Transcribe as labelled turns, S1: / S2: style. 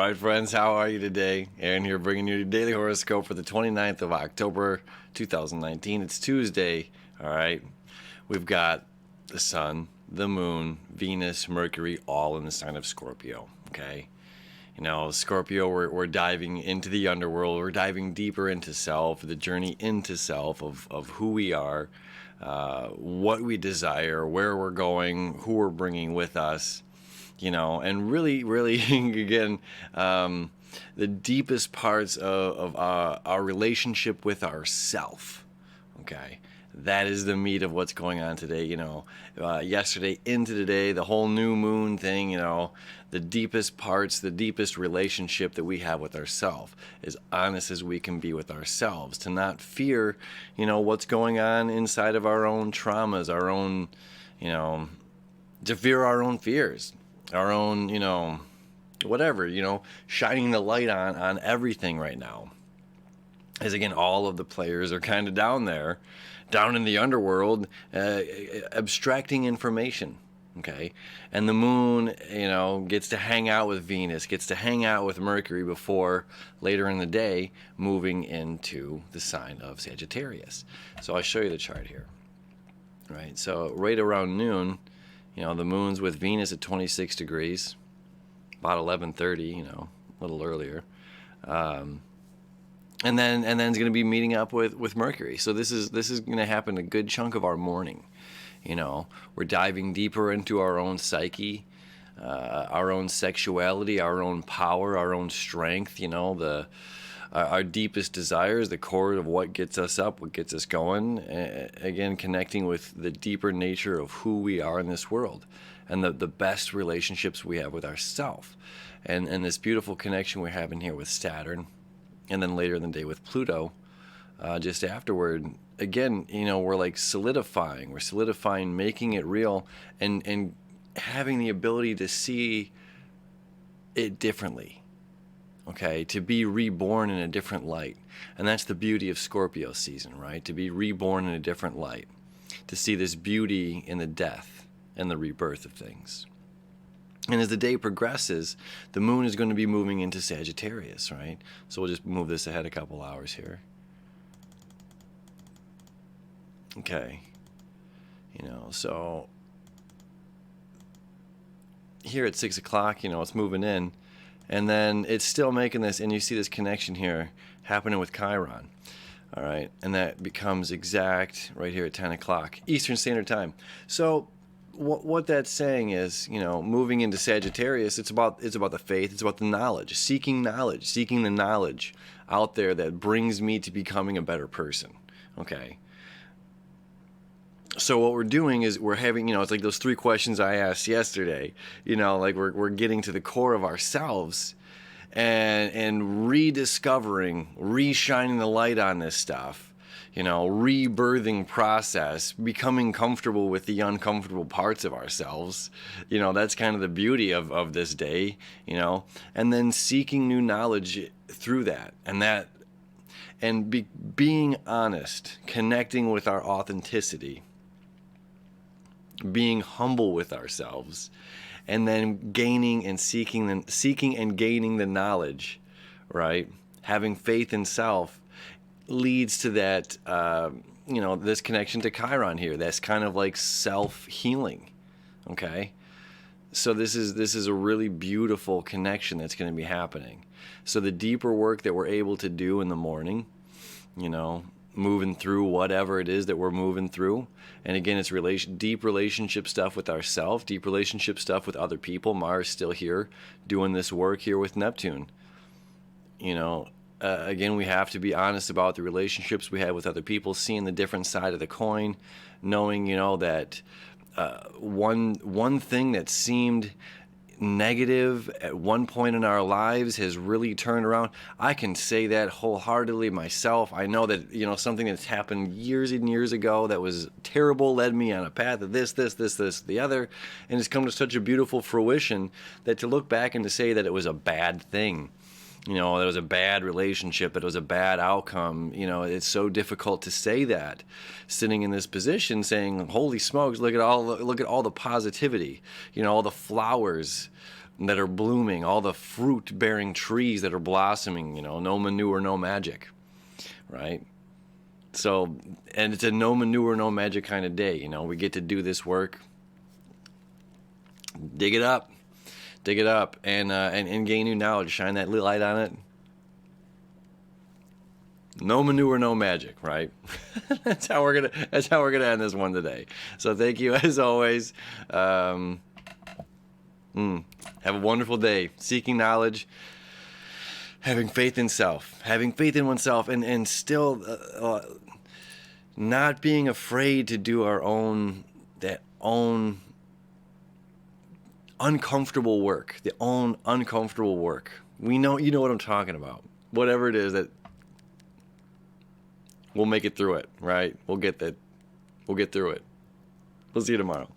S1: right, friends, how are you today? Aaron here bringing you your daily horoscope for the 29th of October, 2019. It's Tuesday, all right? We've got the sun, the moon, Venus, Mercury, all in the sign of Scorpio, okay? You know, Scorpio, we're diving into the underworld. We're diving deeper into self, the journey into self of who we are, what we desire, where we're going, who we're bringing with us. You know, and really, again, the deepest parts of our relationship with ourself. Okay, that is the meat of what's going on today. You know, yesterday into today, the whole new moon thing. You know, the deepest parts, the deepest relationship that we have with ourselves, as honest as we can be with ourselves, to not fear, you know, what's going on inside of our own traumas, our own, you know, to fear our own fears. Our own, you know, whatever, you know, shining the light on everything right now. As again, all of the players are kind of down there, down in the underworld, abstracting information, okay? And the moon, you know, gets to hang out with Venus, gets to hang out with Mercury before later in the day moving into the sign of Sagittarius. So I'll show you the chart here, right? So right around noon, you know, the moon's with Venus at 26 degrees, about 11:30, you know, a little earlier. And then it's going to be meeting up with Mercury. So this is going to happen a good chunk of our morning. You know, we're diving deeper into our own psyche, our own sexuality, our own power, our own strength, you know, our deepest desires, the core of what gets us up, what gets us going. Again, connecting with the deeper nature of who we are in this world and the best relationships we have with ourselves. And this beautiful connection we're having here with Saturn, and then later in the day with Pluto, just afterward. Again, you know, we're like solidifying, making it real, and having the ability to see it differently. Okay, to be reborn in a different light. And that's the beauty of Scorpio season, right? To be reborn in a different light. To see this beauty in the death and the rebirth of things. And as the day progresses, the moon is going to be moving into Sagittarius, right? So we'll just move this ahead a couple hours here. Okay. You know, so here at 6 o'clock, you know, it's moving in. And then it's still making this, and you see this connection here happening with Chiron, all right? And that becomes exact right here at 10 o'clock Eastern Standard Time. So what that's saying is, you know, moving into Sagittarius, it's about the faith, it's about the knowledge, seeking the knowledge out there that brings me to becoming a better person, okay? So what we're doing is we're having, you know, it's like those 3 questions I asked yesterday, you know, like we're getting to the core of ourselves and rediscovering, reshining the light on this stuff, you know, rebirthing process, becoming comfortable with the uncomfortable parts of ourselves. You know, that's kind of the beauty of this day, you know, and then seeking new knowledge through that and being honest, connecting with our authenticity, being humble with ourselves, and then gaining and seeking and gaining the knowledge, right? Having faith in self leads to that, you know, this connection to Chiron here. That's kind of like self-healing, okay? So this is a really beautiful connection that's going to be happening. So the deeper work that we're able to do in the morning, you know, moving through whatever it is that we're moving through. And again, it's deep relationship stuff with ourselves, deep relationship stuff with other people. Mars still here doing this work here with Neptune. You know, again, we have to be honest about the relationships we have with other people, seeing the different side of the coin, knowing, you know, that one thing that seemed negative at one point in our lives has really turned around. I can say that wholeheartedly myself. I know that, you know, something that's happened years and years ago that was terrible led me on a path of this, the other, and it's come to such a beautiful fruition that to look back and to say that it was a bad thing, you know, that it was a bad relationship, that it was a bad outcome, you know, it's so difficult to say that sitting in this position saying, holy smokes, look at all the positivity, you know, all the flowers that are blooming, all the fruit-bearing trees that are blossoming, you know, no manure, no magic, right? So, and it's a no manure, no magic kind of day, you know. We get to do this work, dig it up, and gain new knowledge, shine that little light on it. No manure, no magic, right? That's how we're gonna end this one today. So thank you as always. Have a wonderful day. Seeking knowledge, having faith in self, having faith in oneself, and still not being afraid to do our own uncomfortable work. We know, you know what I'm talking about. Whatever it is, that we'll make it through it, right? We'll get through it. We'll see you tomorrow.